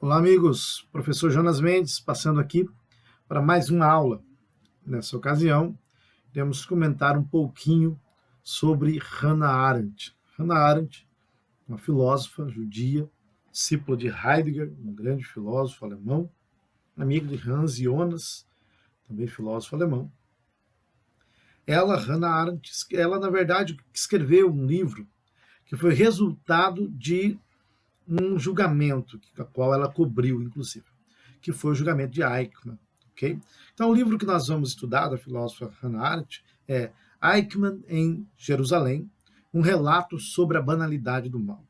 Olá, amigos. Professor Jonas Mendes passando aqui para mais uma aula. Nessa ocasião, iremos comentar um pouquinho sobre Hannah Arendt. Hannah Arendt, uma filósofa judia, discípula de Heidegger, um grande filósofo alemão, amigo de Hans Jonas, também filósofo alemão. Hannah Arendt, na verdade, escreveu um livro que foi resultado de um julgamento, a qual ela cobriu, inclusive, que foi o julgamento de Eichmann. Okay? Então, o livro que nós vamos estudar, da filósofa Hannah Arendt, é Eichmann em Jerusalém, um relato sobre a banalidade do mal.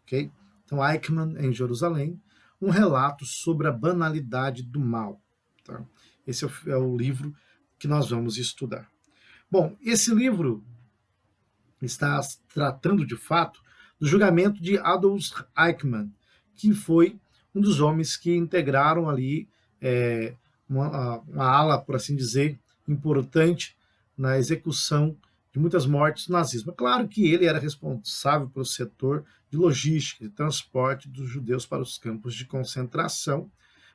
Okay? Então, Eichmann em Jerusalém, um relato sobre a banalidade do mal. Tá? Esse é o livro que nós vamos estudar. Bom, esse livro está tratando, de fato, do julgamento de Adolf Eichmann, que foi um dos homens que integraram ali uma ala, por assim dizer, importante na execução de muitas mortes do nazismo. É claro que ele era responsável pelo setor de logística e transporte dos judeus para os campos de concentração,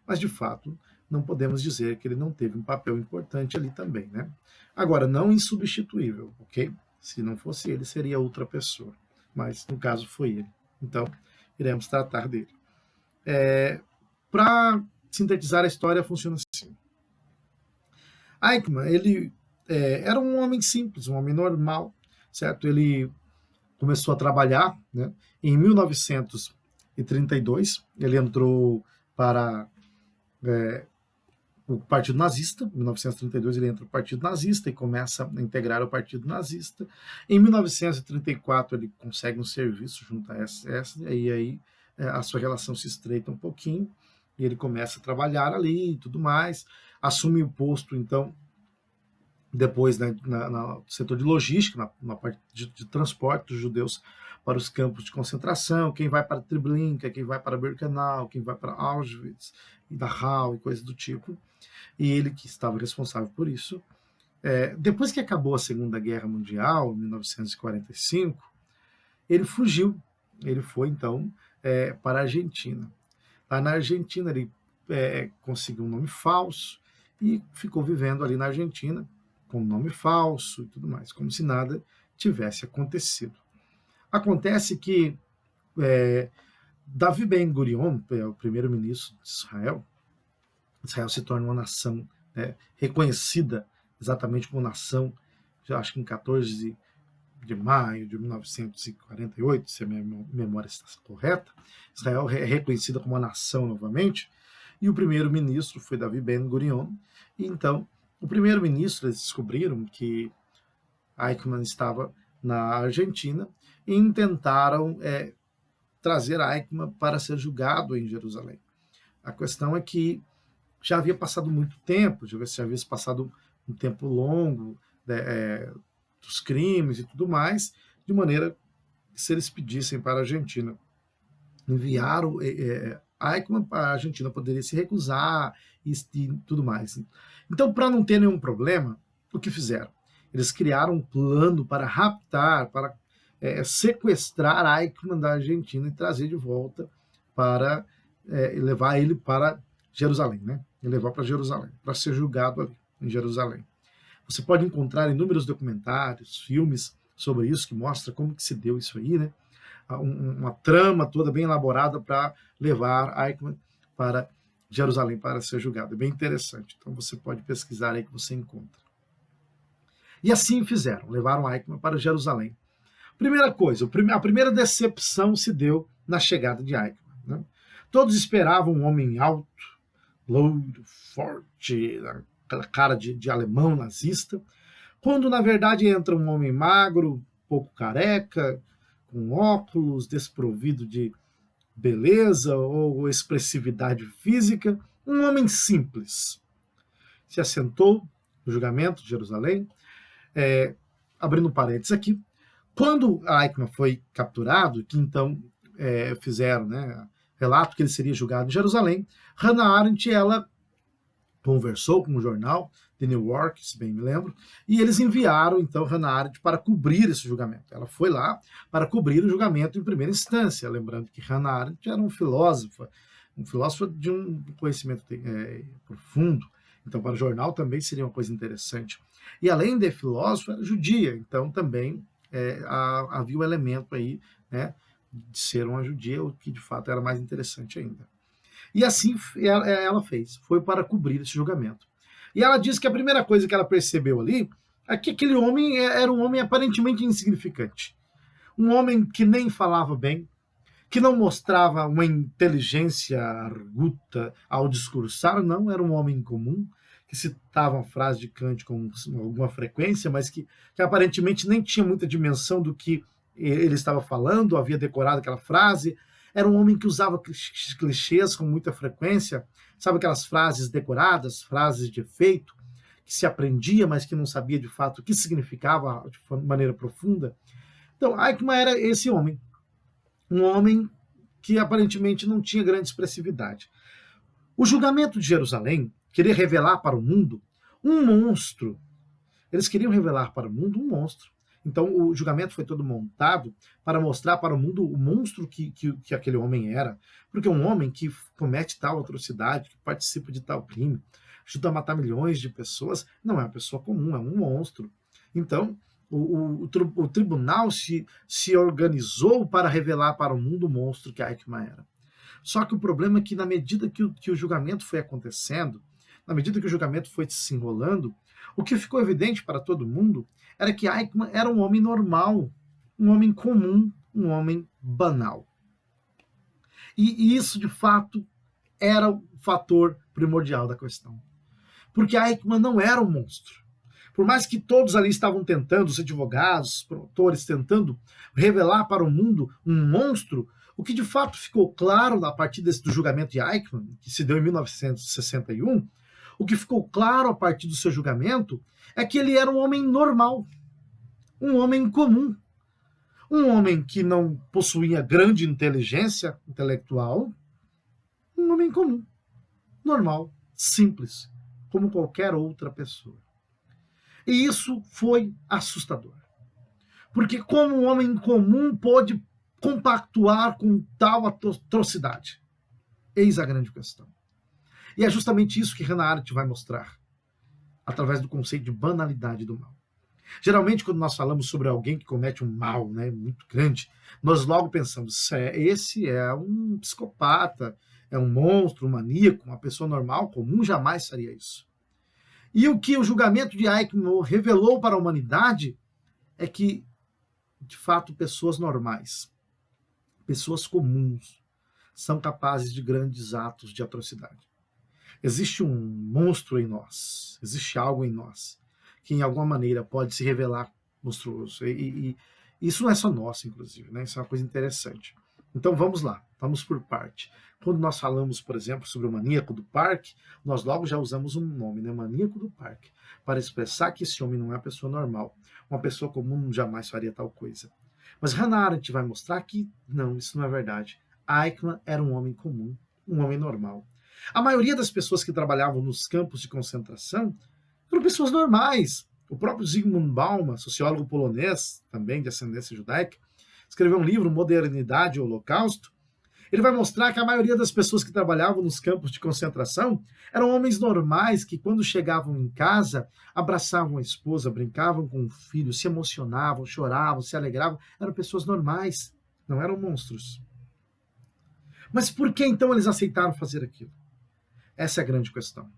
mas, de fato, não podemos dizer que ele não teve um papel importante ali também, né? Agora, não insubstituível, ok? Se não fosse ele, seria outra pessoa. Mas, no caso, foi ele. Então, iremos tratar dele. Para sintetizar a história, funciona assim. Eichmann, ele era um homem simples, um homem normal, certo? Ele começou a trabalhar, né? Em 1932, ele entrou para o Partido Nazista. Em 1932 ele entra no Partido Nazista e começa a integrar o Partido Nazista. Em 1934 ele consegue um serviço junto à SS, e aí a sua relação se estreita um pouquinho, e ele começa a trabalhar ali e tudo mais, assume o posto, então, depois, né, no setor de logística, na parte de transporte dos judeus para os campos de concentração, quem vai para Treblinka, quem vai para Birkenau, quem vai para Auschwitz, e Dachau e coisas do tipo, e ele que estava responsável por isso. Depois que acabou a Segunda Guerra Mundial, em 1945, ele fugiu, ele foi então para a Argentina. Lá na Argentina ele conseguiu um nome falso e ficou vivendo ali na Argentina com um nome falso e tudo mais, como se nada tivesse acontecido. Acontece que Davi Ben-Gurion, o primeiro-ministro de Israel, Israel se torna uma nação reconhecida exatamente como nação, já acho que em 14 de maio de 1948, se a minha memória está correta. Israel é reconhecida como uma nação novamente, e o primeiro-ministro foi Davi Ben-Gurion. E então, o primeiro-ministro, eles descobriram que Eichmann estava na Argentina e tentaram trazer Eichmann para ser julgado em Jerusalém. A questão é que já havia passado muito tempo, já havia passado um tempo longo dos crimes e tudo mais, de maneira que, se eles pedissem para a Argentina enviar Eichmann, a Argentina poderia se recusar e tudo mais. Então, para não ter nenhum problema, o que fizeram? Eles criaram um plano para raptar, para sequestrar Eichmann da Argentina e trazer de volta para levar ele para Jerusalém, né? E levar para Jerusalém, para ser julgado ali, em Jerusalém. Você pode encontrar inúmeros documentários, filmes sobre isso, que mostra como que se deu isso aí, né? Uma trama toda bem elaborada para levar Eichmann para Jerusalém para ser julgado. É bem interessante. Então você pode pesquisar aí que você encontra. E assim fizeram, levaram Eichmann para Jerusalém. Primeira coisa, a primeira decepção se deu na chegada de Eichmann, né? Todos esperavam um homem alto, louro, forte, aquela cara de alemão nazista, quando na verdade entra um homem magro, pouco careca, com óculos, desprovido de beleza ou expressividade física, um homem simples. Se assentou no julgamento de Jerusalém, abrindo parênteses aqui, quando Eichmann foi capturado, que então fizeram, né, relato que ele seria julgado em Jerusalém, Hannah Arendt, ela conversou com o jornal The New York, se bem me lembro, e eles enviaram então Hannah Arendt para cobrir esse julgamento. Ela foi lá para cobrir o julgamento em primeira instância, lembrando que Hannah Arendt era uma filósofa um filósofo de um conhecimento profundo, então para o jornal também seria uma coisa interessante. E além de filósofo, era judia, então também havia o elemento aí, né, de ser uma judia, o que de fato era mais interessante ainda. E assim ela fez, foi para cobrir esse julgamento. E ela disse que a primeira coisa que ela percebeu ali é que aquele homem era um homem aparentemente insignificante. Um homem que nem falava bem, que não mostrava uma inteligência arguta ao discursar, não, era um homem comum, que citava uma frase de Kant com alguma frequência, mas que aparentemente nem tinha muita dimensão do que ele estava falando, havia decorado aquela frase. Era um homem que usava clichês com muita frequência, sabe aquelas frases decoradas, frases de efeito, que se aprendia, mas que não sabia de fato o que significava de maneira profunda. Então, Eichmann era esse homem. Um homem que aparentemente não tinha grande expressividade. O julgamento de Jerusalém queria revelar para o mundo um monstro. Eles queriam revelar para o mundo um monstro. Então o julgamento foi todo montado para mostrar para o mundo o monstro que aquele homem era. Porque um homem que comete tal atrocidade, que participa de tal crime, ajuda a matar milhões de pessoas, não é uma pessoa comum, é um monstro. Então o tribunal se organizou para revelar para o mundo o monstro que Eichmann era. Só que o problema é que, na medida que o julgamento foi acontecendo, na medida que o julgamento foi se enrolando, o que ficou evidente para todo mundo era que Eichmann era um homem normal, um homem comum, um homem banal. E isso, de fato, era o fator primordial da questão. Porque Eichmann não era um monstro. Por mais que todos ali estavam tentando, os advogados, os promotores, tentando revelar para o mundo um monstro, o que de fato ficou claro a partir do julgamento de Eichmann, que se deu em 1961, o que ficou claro a partir do seu julgamento é que ele era um homem normal, um homem comum, um homem que não possuía grande inteligência intelectual, um homem comum, normal, simples, como qualquer outra pessoa. E isso foi assustador. Porque como um homem comum pôde compactuar com tal atrocidade? Eis a grande questão. E é justamente isso que Hannah Arendt vai mostrar, através do conceito de banalidade do mal. Geralmente, quando nós falamos sobre alguém que comete um mal, né, muito grande, nós logo pensamos, esse é um psicopata, é um monstro, um maníaco, uma pessoa normal, comum, jamais faria isso. E o que o julgamento de Eichmann revelou para a humanidade é que, de fato, pessoas normais, pessoas comuns, são capazes de grandes atos de atrocidade. Existe um monstro em nós, existe algo em nós que, em alguma maneira, pode se revelar monstruoso. E isso não é só nosso, inclusive, né? Isso é uma coisa interessante. Então, vamos lá, vamos por parte. Quando nós falamos, por exemplo, sobre o maníaco do parque, nós logo já usamos um nome, né? Maníaco do parque, para expressar que esse homem não é uma pessoa normal. Uma pessoa comum jamais faria tal coisa. Mas Hannah Arendt vai mostrar que não, isso não é verdade. Eichmann era um homem comum, um homem normal. A maioria das pessoas que trabalhavam nos campos de concentração eram pessoas normais. O próprio Zygmunt Bauman, sociólogo polonês, também de ascendência judaica, escreveu um livro, Modernidade e Holocausto. Ele vai mostrar que a maioria das pessoas que trabalhavam nos campos de concentração eram homens normais que, quando chegavam em casa, abraçavam a esposa, brincavam com o filho, se emocionavam, choravam, se alegravam. Eram pessoas normais, não eram monstros. Mas por que então eles aceitaram fazer aquilo? Essa é a grande questão.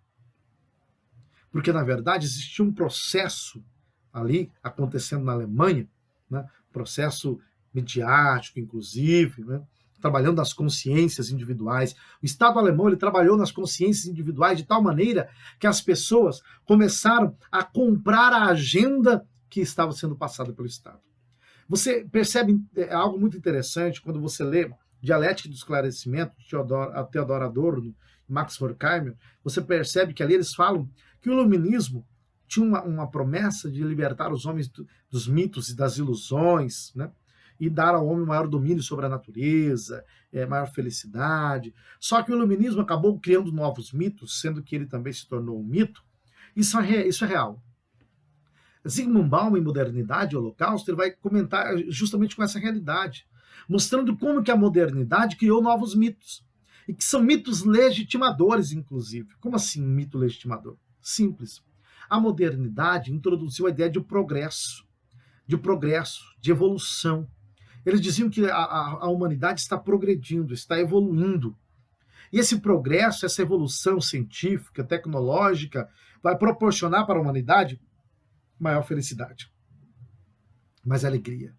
Porque, na verdade, existia um processo ali acontecendo na Alemanha, né? Processo midiático, inclusive, né? Trabalhando nas consciências individuais. O Estado alemão ele trabalhou nas consciências individuais de tal maneira que as pessoas começaram a comprar a agenda que estava sendo passada pelo Estado. Você percebe algo muito interessante quando você lê Dialética do Esclarecimento, de Theodor Adorno e Max Horkheimer. Você percebe que ali eles falam que o iluminismo tinha uma promessa de libertar os homens dos mitos e das ilusões, né? E dar ao homem maior domínio sobre a natureza, maior felicidade. Só que o iluminismo acabou criando novos mitos, sendo que ele também se tornou um mito. Isso é real. Zygmunt Bauman, em Modernidade e Holocausto, ele vai comentar justamente com essa realidade, mostrando como que a modernidade criou novos mitos. e que são mitos legitimadores, inclusive. Como assim mito legitimador? Simples. A modernidade introduziu a ideia de progresso, de evolução. Eles diziam que a humanidade está progredindo, está evoluindo. E esse progresso, essa evolução científica, tecnológica, vai proporcionar para a humanidade maior felicidade, mais alegria.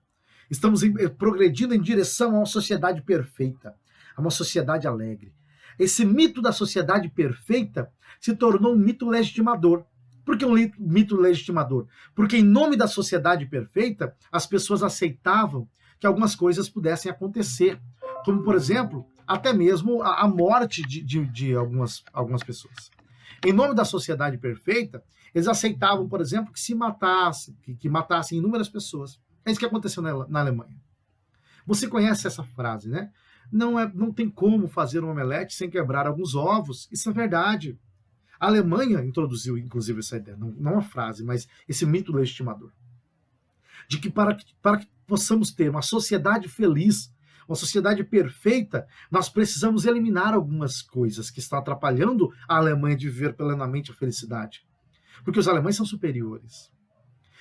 Estamos progredindo em direção a uma sociedade perfeita, a uma sociedade alegre. Esse mito da sociedade perfeita se tornou um mito legitimador. Por que um mito legitimador? Porque em nome da sociedade perfeita, as pessoas aceitavam que algumas coisas pudessem acontecer, como, por exemplo, até mesmo a morte de algumas pessoas. Em nome da sociedade perfeita, eles aceitavam, por exemplo, que se matassem, que matassem inúmeras pessoas. É isso que aconteceu na Alemanha. Você conhece essa frase, né? Não tem como fazer um omelete sem quebrar alguns ovos. Isso é verdade. A Alemanha introduziu, inclusive, essa ideia, não uma frase, mas esse mito legitimador. De que para que possamos ter uma sociedade feliz, uma sociedade perfeita, nós precisamos eliminar algumas coisas que estão atrapalhando a Alemanha de viver plenamente a felicidade. Porque os alemães são superiores.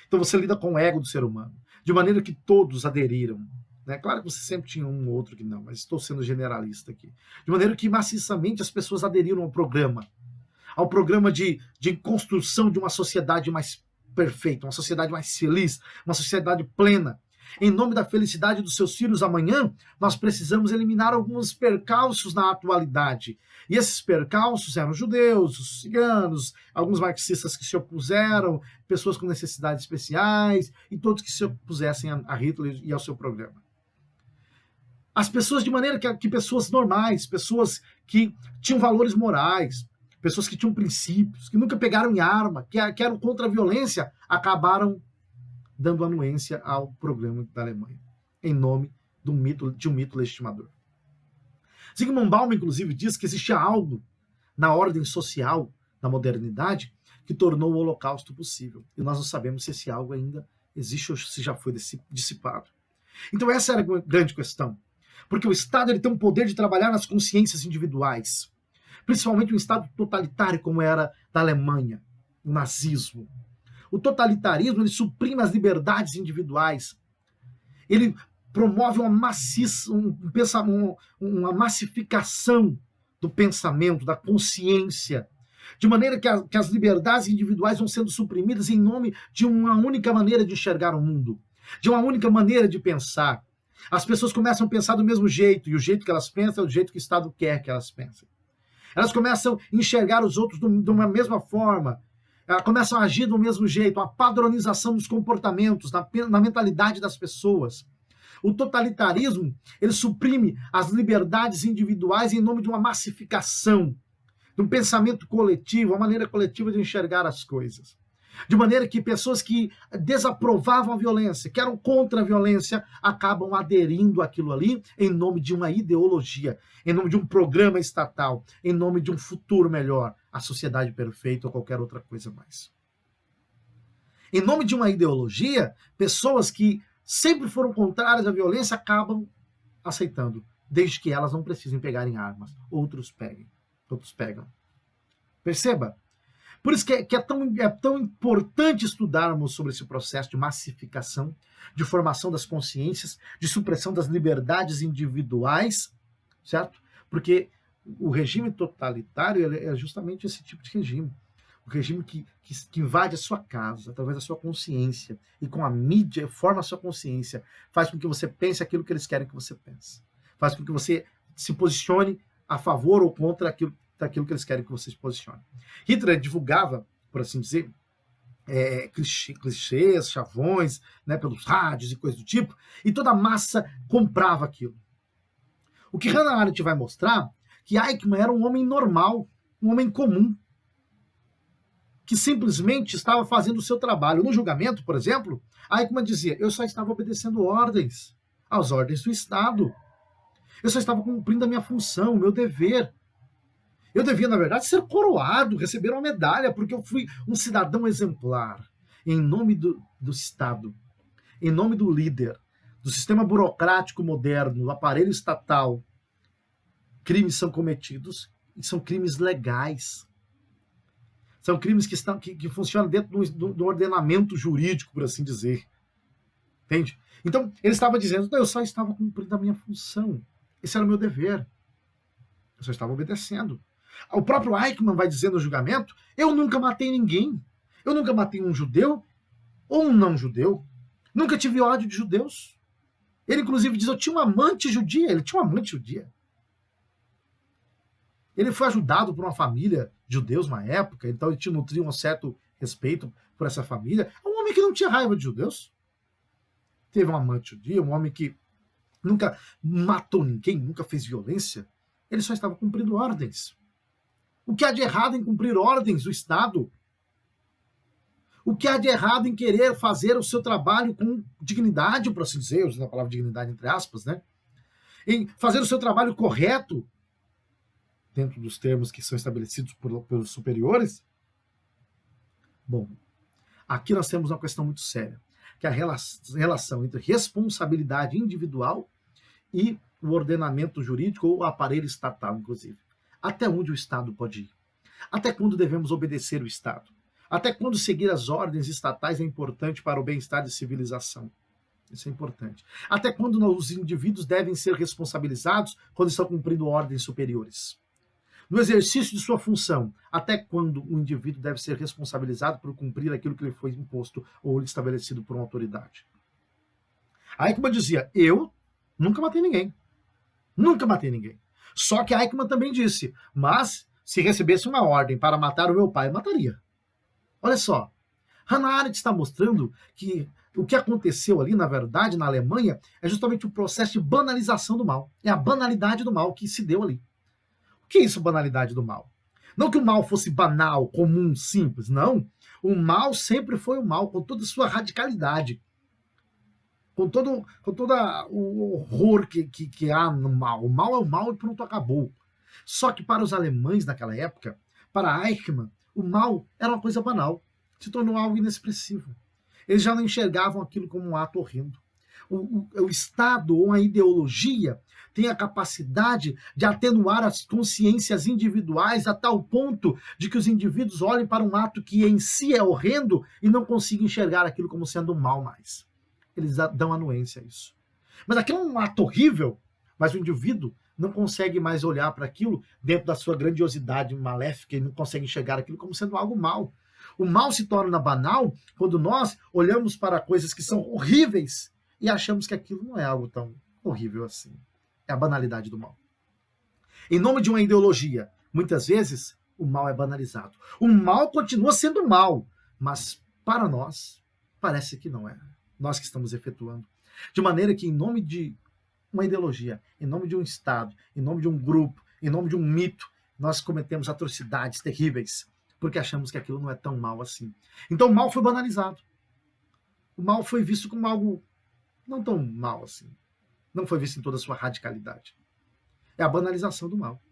Então você lida com o ego do ser humano, de maneira que todos aderiram. Né? Claro que você sempre tinha um ou outro que não, mas estou sendo generalista aqui. De maneira que maciçamente as pessoas aderiram ao programa de construção de uma sociedade mais perfeita, uma sociedade mais feliz, uma sociedade plena. Em nome da felicidade dos seus filhos amanhã, nós precisamos eliminar alguns percalços na atualidade. E esses percalços eram os judeus, os ciganos, alguns marxistas que se opuseram, pessoas com necessidades especiais, e todos que se opusessem a Hitler e ao seu programa. As pessoas, de maneira que pessoas normais, pessoas que tinham valores morais, pessoas que tinham princípios, que nunca pegaram em arma, que eram contra a violência, acabaram dando anuência ao programa da Alemanha, em nome de um mito legitimador. Zygmunt Bauman, inclusive, diz que existia algo na ordem social da modernidade que tornou o Holocausto possível. E nós não sabemos se esse algo ainda existe ou se já foi dissipado. Então essa era a grande questão. Porque o Estado ele tem um poder de trabalhar nas consciências individuais. Principalmente um Estado totalitário como era da Alemanha, o nazismo. O totalitarismo ele suprime as liberdades individuais. Ele promove uma massificação do pensamento, da consciência, de maneira que as liberdades individuais vão sendo suprimidas em nome de uma única maneira de enxergar o mundo, de uma única maneira de pensar. As pessoas começam a pensar do mesmo jeito, e o jeito que elas pensam é o jeito que o Estado quer que elas pensem. Elas começam a enxergar os outros de uma mesma forma, elas começam a agir do mesmo jeito, a padronização dos comportamentos, na mentalidade das pessoas. O totalitarismo, ele suprime as liberdades individuais em nome de uma massificação, de um pensamento coletivo, uma maneira coletiva de enxergar as coisas. De maneira que pessoas que desaprovavam a violência, que eram contra a violência, acabam aderindo àquilo ali em nome de uma ideologia, em nome de um programa estatal, em nome de um futuro melhor, a sociedade perfeita ou qualquer outra coisa mais. Em nome de uma ideologia, pessoas que sempre foram contrárias à violência acabam aceitando, desde que elas não precisem pegar em armas. Outros pegam. Perceba? Por isso que é tão importante estudarmos sobre esse processo de massificação, de formação das consciências, de supressão das liberdades individuais, certo? Porque o regime totalitário é justamente esse tipo de regime. O regime que invade a sua casa, através da sua consciência, e com a mídia forma a sua consciência, faz com que você pense aquilo que eles querem que você pense. Faz com que você se posicione a favor ou contra daquilo que eles querem que você se posicione. Hitler divulgava, por assim dizer, clichês, chavões, né, pelos rádios e coisas do tipo, e toda a massa comprava aquilo. O que Hannah Arendt vai mostrar que Eichmann era um homem normal, um homem comum, que simplesmente estava fazendo o seu trabalho. No julgamento, por exemplo, Eichmann dizia, eu só estava obedecendo ordens, às ordens do Estado. Eu só estava cumprindo a minha função, o meu dever. Eu devia, na verdade, ser coroado, receber uma medalha, porque eu fui um cidadão exemplar, em nome do Estado, em nome do líder, do sistema burocrático moderno, do aparelho estatal. crimes são cometidos e são crimes legais. São crimes que funcionam dentro do ordenamento jurídico, por assim dizer. Entende? Então, ele estava dizendo, eu só estava cumprindo a minha função. Esse era o meu dever. Eu só estava obedecendo. O próprio Eichmann vai dizer no julgamento, eu nunca matei ninguém. Eu nunca matei um judeu ou um não judeu. Nunca tive ódio de judeus. Ele, inclusive, diz, eu tinha uma amante judia. Ele tinha uma amante judia. Ele foi ajudado por uma família de judeus na época, então ele nutria um certo respeito por essa família. É um homem que não tinha raiva de judeus. Teve uma amante judia, um homem que nunca matou ninguém, nunca fez violência. Ele só estava cumprindo ordens. O que há de errado em cumprir ordens do Estado? O que há de errado em querer fazer o seu trabalho com dignidade, por assim dizer, usando a palavra dignidade entre aspas, né? Em fazer o seu trabalho correto, dentro dos termos que são estabelecidos pelos superiores? Bom, aqui nós temos uma questão muito séria, que é a relação entre responsabilidade individual e o ordenamento jurídico ou o aparelho estatal, inclusive. Até onde o Estado pode ir? Até quando devemos obedecer o Estado? Até quando seguir as ordens estatais é importante para o bem-estar de civilização? Isso é importante. Até quando os indivíduos devem ser responsabilizados quando estão cumprindo ordens superiores? No exercício de sua função, até quando o indivíduo deve ser responsabilizado por cumprir aquilo que lhe foi imposto ou estabelecido por uma autoridade? Eichmann dizia, eu nunca matei ninguém. Nunca matei ninguém. Só que Eichmann também disse, mas se recebesse uma ordem para matar o meu pai, eu mataria. Olha só, Hannah Arendt está mostrando que o que aconteceu ali, na verdade, na Alemanha, é justamente o processo de banalização do mal. É a banalidade do mal que se deu ali. O que é isso, banalidade do mal? Não que o mal fosse banal, comum, simples, não. O mal sempre foi o mal, com toda a sua radicalidade. Com todo o horror que há no mal. O mal é o mal e pronto, acabou. Só que para os alemães naquela época, para Eichmann, o mal era uma coisa banal. Se tornou algo inexpressivo. Eles já não enxergavam aquilo como um ato horrendo. O Estado ou a ideologia tem a capacidade de atenuar as consciências individuais a tal ponto de que os indivíduos olhem para um ato que em si é horrendo e não consigam enxergar aquilo como sendo mal mais. Eles dão anuência a isso. Mas aquilo é um ato horrível, mas o indivíduo não consegue mais olhar para aquilo dentro da sua grandiosidade maléfica e não consegue enxergar aquilo como sendo algo mal. O mal se torna banal quando nós olhamos para coisas que são horríveis e achamos que aquilo não é algo tão horrível assim. É a banalidade do mal. Em nome de uma ideologia, muitas vezes o mal é banalizado. O mal continua sendo mal, mas para nós parece que não é. Nós que estamos efetuando. De maneira que em nome de uma ideologia, em nome de um Estado, em nome de um grupo, em nome de um mito, nós cometemos atrocidades terríveis, porque achamos que aquilo não é tão mal assim. Então o mal foi banalizado. O mal foi visto como algo não tão mal assim. Não foi visto em toda a sua radicalidade. É a banalização do mal.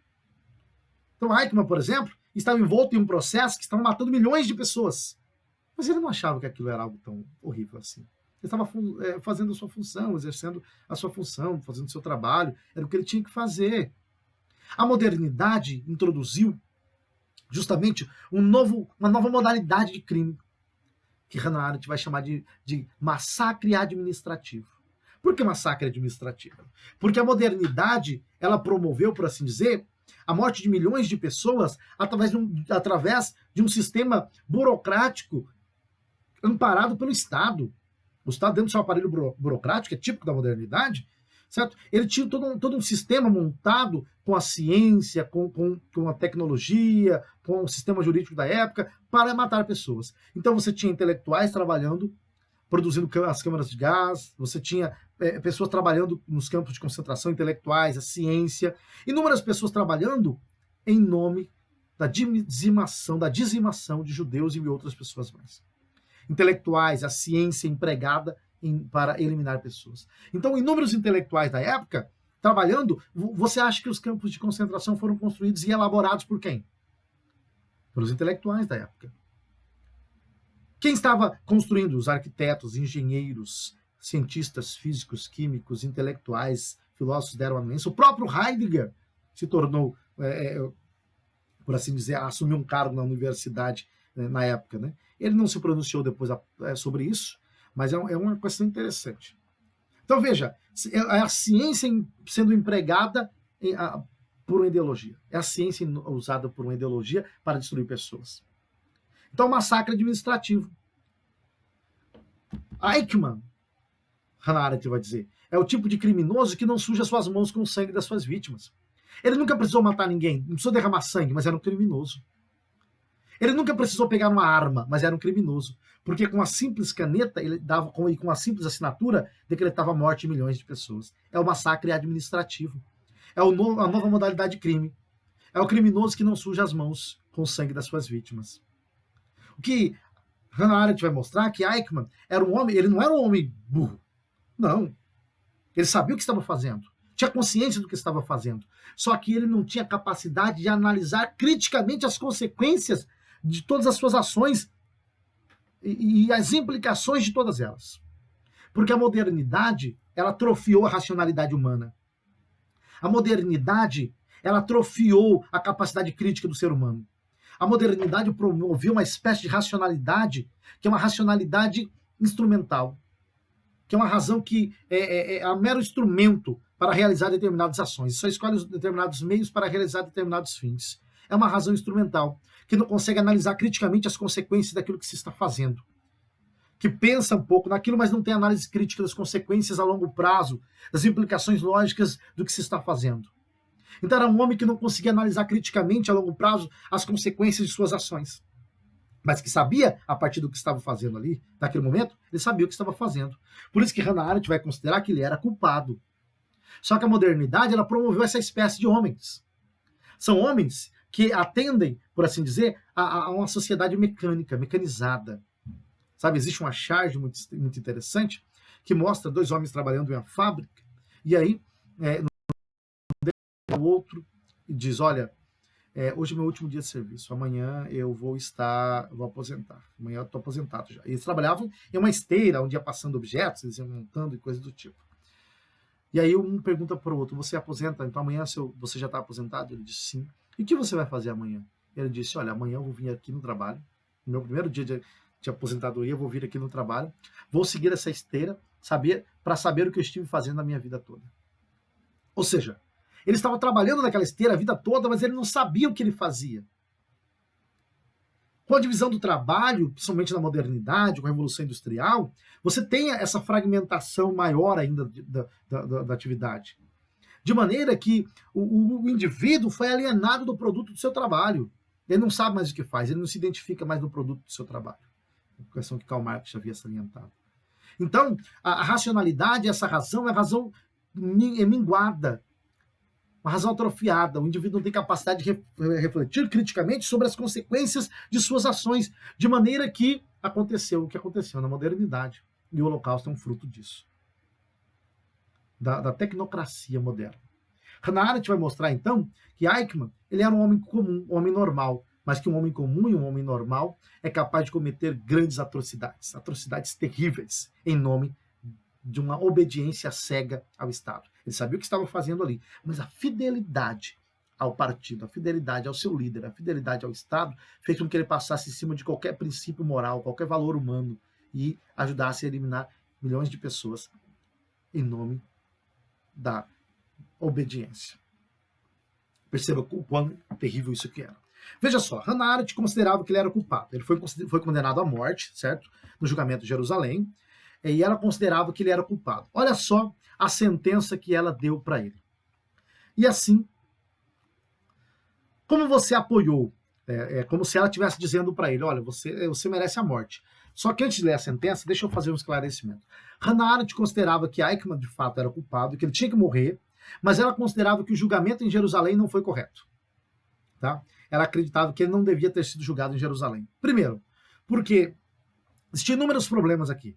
Então Eichmann, por exemplo, estava envolto em um processo que estava matando milhões de pessoas. Mas ele não achava que aquilo era algo tão horrível assim. Ele estava fazendo a sua função, exercendo a sua função, fazendo o seu trabalho. Era o que ele tinha que fazer. A modernidade introduziu justamente uma nova modalidade de crime, que Hannah Arendt vai chamar de massacre administrativo. Por que massacre administrativo? Porque a modernidade, ela promoveu, por assim dizer, a morte de milhões de pessoas através de um sistema burocrático amparado pelo Estado. O Estado, dentro do seu aparelho burocrático, que é típico da modernidade, certo? Ele tinha todo um sistema montado com a ciência, com a tecnologia, com o sistema jurídico da época, para matar pessoas. Então você tinha intelectuais trabalhando, produzindo as câmaras de gás, você tinha pessoas trabalhando nos campos de concentração intelectuais, a ciência, inúmeras pessoas trabalhando em nome da dizimação de judeus e outras pessoas mais. Intelectuais, a ciência empregada para eliminar pessoas. Então, inúmeros intelectuais da época trabalhando, você acha que os campos de concentração foram construídos e elaborados por quem? Pelos intelectuais da época. Quem estava construindo? Os arquitetos, engenheiros, cientistas físicos, químicos, intelectuais, filósofos deram anuência. O próprio Heidegger se tornou, por assim dizer, assumiu um cargo na universidade, né, na época, né? Ele não se pronunciou depois sobre isso, mas é uma questão interessante. Então, veja, é a ciência sendo empregada por uma ideologia. É a ciência usada por uma ideologia para destruir pessoas. Então, massacre administrativo. Eichmann, Hannah Arendt vai dizer, é o tipo de criminoso que não suja suas mãos com o sangue das suas vítimas. Ele nunca precisou matar ninguém, não precisou derramar sangue, mas era um criminoso. Ele nunca precisou pegar uma arma, mas era um criminoso. Porque com a simples caneta, ele dava, e com a simples assinatura, decretava a morte de milhões de pessoas. É o massacre administrativo. É a nova modalidade de crime. É o criminoso que não suja as mãos com o sangue das suas vítimas. O que Hannah Arendt vai mostrar é que Eichmann era um homem, ele não era um homem burro. Não. Ele sabia o que estava fazendo. Tinha consciência do que estava fazendo. Só que ele não tinha capacidade de analisar criticamente as consequências de todas as suas ações e as implicações de todas elas. Porque a modernidade, ela atrofiou a racionalidade humana. A modernidade, ela atrofiou a capacidade crítica do ser humano. A modernidade promoveu uma espécie de racionalidade, que é uma racionalidade instrumental, que é uma razão que é um mero instrumento para realizar determinadas ações. Só escolhe os determinados meios para realizar determinados fins. É uma razão instrumental, que não consegue analisar criticamente as consequências daquilo que se está fazendo. Que pensa um pouco naquilo, mas não tem análise crítica das consequências a longo prazo, das implicações lógicas do que se está fazendo. Então era um homem que não conseguia analisar criticamente a longo prazo as consequências de suas ações. Mas que sabia, a partir do que estava fazendo ali, naquele momento, ele sabia o que estava fazendo. Por isso que Hannah Arendt vai considerar que ele era culpado. Só que a modernidade, ela promoveu essa espécie de homens. São homens que atendem, por assim dizer, a uma sociedade mecânica, mecanizada. Sabe, existe uma charge muito, muito interessante que mostra dois homens trabalhando em uma fábrica, e aí o outro diz, olha, hoje é meu último dia de serviço, amanhã eu vou aposentar, amanhã eu estou aposentado já. Eles trabalhavam em uma esteira, onde ia passando objetos, eles iam montando e coisas do tipo. E aí um pergunta para o outro, você aposenta, então amanhã você já está aposentado? Ele disse, sim. E o que você vai fazer amanhã? Ele disse, olha, amanhã eu vou vir aqui no trabalho, no meu primeiro dia de aposentadoria, eu vou vir aqui no trabalho, vou seguir essa esteira, para saber o que eu estive fazendo na minha vida toda. Ou seja, ele estava trabalhando naquela esteira a vida toda, mas ele não sabia o que ele fazia. Com a divisão do trabalho, principalmente na modernidade, com a Revolução Industrial, você tem essa fragmentação maior ainda da atividade. De maneira que o indivíduo foi alienado do produto do seu trabalho. Ele não sabe mais o que faz, ele não se identifica mais no produto do seu trabalho. A questão que Karl Marx já havia salientado. Então, a racionalidade, essa razão, é a razão minguada, uma razão atrofiada. O indivíduo não tem capacidade de refletir criticamente sobre as consequências de suas ações, de maneira que aconteceu o que aconteceu na modernidade. E o Holocausto é um fruto disso. Da tecnocracia moderna. Hannah Arendt vai mostrar, então, que Eichmann ele era um homem comum, um homem normal, mas que um homem comum e um homem normal é capaz de cometer grandes atrocidades, atrocidades terríveis, em nome de uma obediência cega ao Estado. Ele sabia o que estava fazendo ali, mas a fidelidade ao partido, a fidelidade ao seu líder, a fidelidade ao Estado, fez com que ele passasse em cima de qualquer princípio moral, qualquer valor humano, e ajudasse a eliminar milhões de pessoas em nome da obediência. Perceba o quão terrível isso que era. Veja só, Hannah Arendt considerava que ele era culpado. Ele foi condenado à morte, certo? No julgamento de Jerusalém. E ela considerava que ele era culpado. Olha só a sentença que ela deu para ele. E assim, como você apoiou, como se ela estivesse dizendo para ele, olha, você merece a morte. Só que antes de ler a sentença, deixa eu fazer um esclarecimento. Hannah Arendt considerava que Eichmann, de fato, era culpado, que ele tinha que morrer, mas ela considerava que o julgamento em Jerusalém não foi correto. Tá? Ela acreditava que ele não devia ter sido julgado em Jerusalém. Primeiro, porque existiam inúmeros problemas aqui.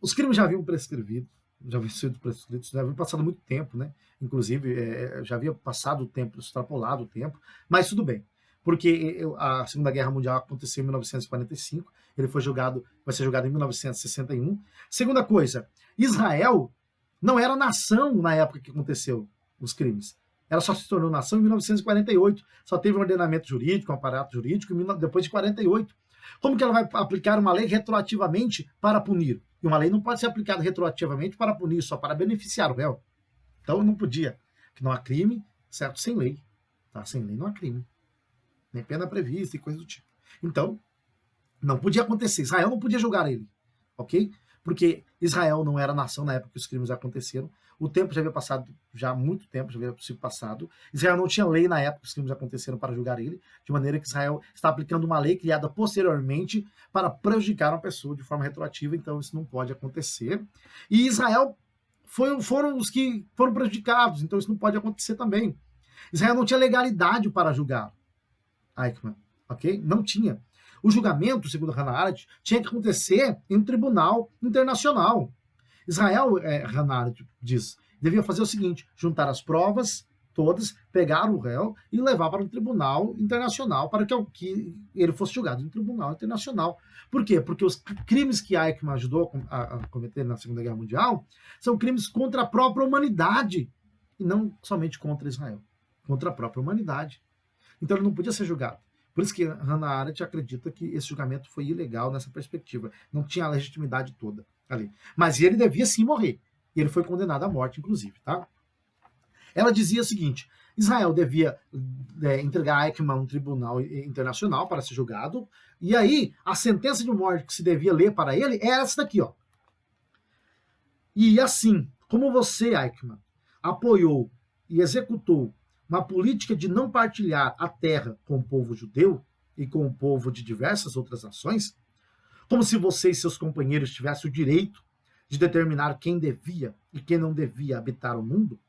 Os crimes já haviam prescrevido, já haviam sido prescritos, já havia passado muito tempo, né? Inclusive, já havia passado o tempo, extrapolado o tempo, mas tudo bem, porque a Segunda Guerra Mundial aconteceu em 1945, ele vai ser julgado em 1961. Segunda coisa, Israel não era nação na época que aconteceu os crimes. Ela só se tornou nação em 1948. Só teve um ordenamento jurídico, um aparato jurídico, depois de 48. Como que ela vai aplicar uma lei retroativamente para punir? E uma lei não pode ser aplicada retroativamente para punir, só para beneficiar o réu. Então não podia. Porque não há crime, certo? Sem lei. Tá? Sem lei não há crime. Nem pena prevista e coisa do tipo. Então, não podia acontecer. Israel não podia julgar ele. Ok? Porque Israel não era nação na época que os crimes aconteceram. O tempo já havia passado, já há muito tempo, já havia sido passado. Israel não tinha lei na época que os crimes aconteceram para julgar ele, de maneira que Israel está aplicando uma lei criada posteriormente para prejudicar uma pessoa de forma retroativa, então isso não pode acontecer. E Israel foram os que foram prejudicados, então isso não pode acontecer também. Israel não tinha legalidade para julgar Eichmann, ok? Não tinha. O julgamento, segundo Hannah Arendt, tinha que acontecer em um tribunal internacional. Israel, Hannah Arendt diz, devia fazer o seguinte, juntar as provas todas, pegar o réu e levar para um tribunal internacional para que ele fosse julgado em um tribunal internacional. Por quê? Porque os crimes que Eichmann ajudou a cometer na Segunda Guerra Mundial são crimes contra a própria humanidade e não somente contra Israel, contra a própria humanidade. Então ele não podia ser julgado. Por isso que Hannah Arendt acredita que esse julgamento foi ilegal nessa perspectiva. Não tinha a legitimidade toda ali. Mas ele devia sim morrer. E ele foi condenado à morte, inclusive. Tá? Ela dizia o seguinte, Israel devia entregar Eichmann a um tribunal internacional para ser julgado, e aí a sentença de morte que se devia ler para ele era essa daqui. Ó. E assim, como você, Eichmann, apoiou e executou uma política de não partilhar a terra com o povo judeu e com o povo de diversas outras nações, como se você e seus companheiros tivessem o direito de determinar quem devia e quem não devia habitar o mundo,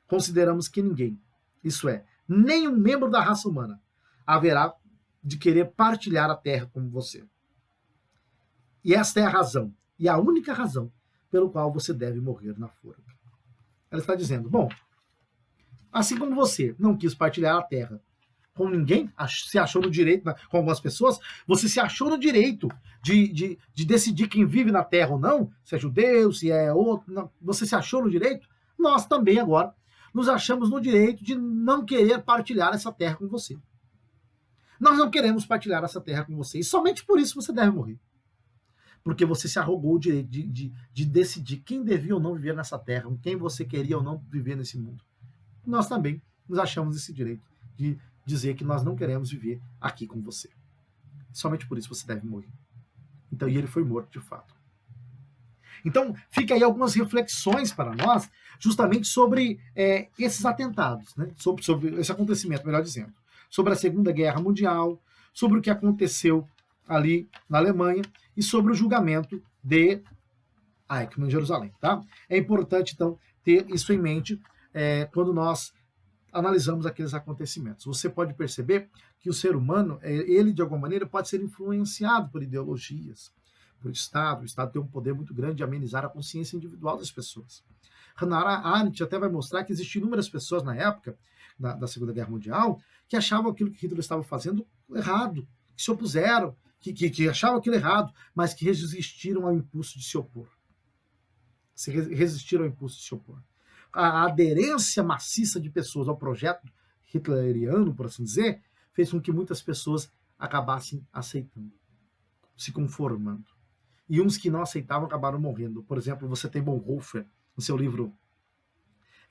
consideramos que ninguém, isso é, nenhum membro da raça humana, haverá de querer partilhar a terra como você. E esta é a razão, e a única razão, pelo qual você deve morrer na forca. Ela está dizendo, bom, assim como você não quis partilhar a terra com ninguém, se achou no direito, com algumas pessoas, você se achou no direito de decidir quem vive na terra ou não, se é judeu, se é outro, não, você se achou no direito, nós também agora nos achamos no direito de não querer partilhar essa terra com você. Nós não queremos partilhar essa terra com você, e somente por isso você deve morrer. Porque você se arrogou o direito de decidir quem devia ou não viver nessa terra, com quem você queria ou não viver nesse mundo. Nós também nos achamos esse direito de dizer que nós não queremos viver aqui com você. Somente por isso você deve morrer. Então, e ele foi morto de fato. Então, fica aí algumas reflexões para nós, justamente sobre esses atentados, né? sobre esse acontecimento, melhor dizendo, sobre a Segunda Guerra Mundial, sobre o que aconteceu ali na Alemanha e sobre o julgamento de Eichmann em Jerusalém. Tá? É importante, então, ter isso em mente quando nós analisamos aqueles acontecimentos. Você pode perceber que o ser humano, ele de alguma maneira pode ser influenciado por ideologias, por Estado. O Estado tem um poder muito grande de amenizar a consciência individual das pessoas. Hannah Arendt até vai mostrar que existiam inúmeras pessoas na época da Segunda Guerra Mundial que achavam aquilo que Hitler estava fazendo errado, que se opuseram, que achavam aquilo errado, mas que resistiram ao impulso de se opor. Resistiram ao impulso de se opor. A aderência maciça de pessoas ao projeto hitleriano, por assim dizer, fez com que muitas pessoas acabassem aceitando, se conformando. E uns que não aceitavam acabaram morrendo. Por exemplo, você tem Bonhoeffer, no seu livro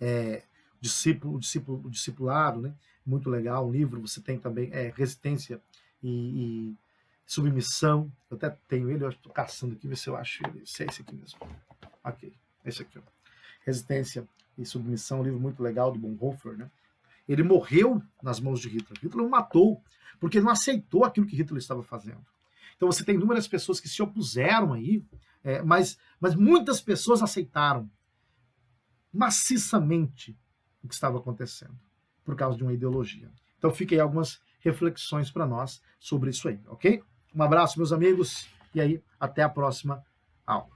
o Discipulado, né? Muito legal, um livro. Você tem também Resistência e Submissão. Eu até tenho ele, eu estou caçando aqui, ver se eu acho ele. Se é esse aqui mesmo. Ok, esse aqui. Ó. Resistência e Submissão, um livro muito legal do Bonhoeffer, né? Ele morreu nas mãos de Hitler. Hitler o matou, porque ele não aceitou aquilo que Hitler estava fazendo. Então você tem inúmeras pessoas que se opuseram aí, mas muitas pessoas aceitaram maciçamente o que estava acontecendo, por causa de uma ideologia. Então fica aí algumas reflexões para nós sobre isso aí, ok? Um abraço, meus amigos, e aí até a próxima aula.